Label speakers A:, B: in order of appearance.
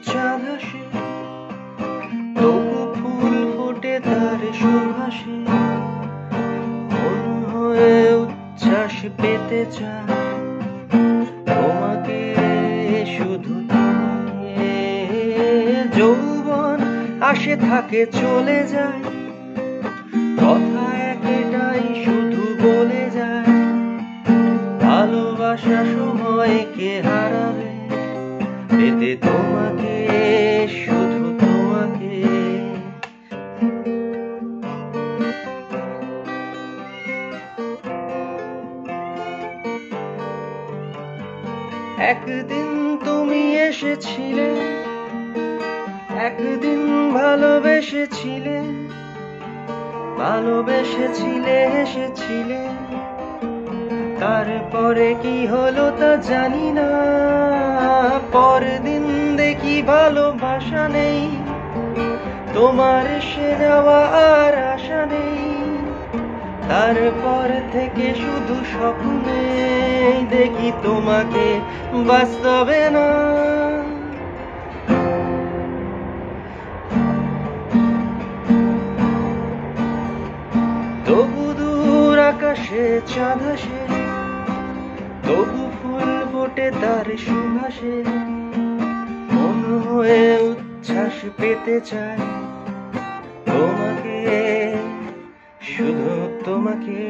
A: চাঁদ আসে, তবু ফুল ফোটে তার সুবাসে। মন হয়ে উচ্ছ্বাস পেতে চায় তোমাকে, শুধু তোমাকে। যৌবন আসে থাকে চলে যায়, কথা একটাই শুধু বলে যায়। ভালোবাসা সময়কে হারাবে, পেতে তোমাকে, শুধু তোমাকে। একদিন তুমি এসেছিলে, একদিন ভালোবেসেছিলে, ভালোবেসেছিলে, এসেছিলে। তারপরে কি হলো তা জানি না, পরদিন দেখি ভালোবাসা নেই, তোমার এসে যাওয়া আর আশা নেই। তারপর থেকে শুধু স্বপ্নে দেখি তোমাকে, বাস্তবে না। তবু দূর আকাশে চাঁদ আসে, তবু ফুল ফোটে তার সুবাসে। মন হয়ে উচ্ছ্বাস পেতে চায় তোমাকে, শুধু তোমাকে।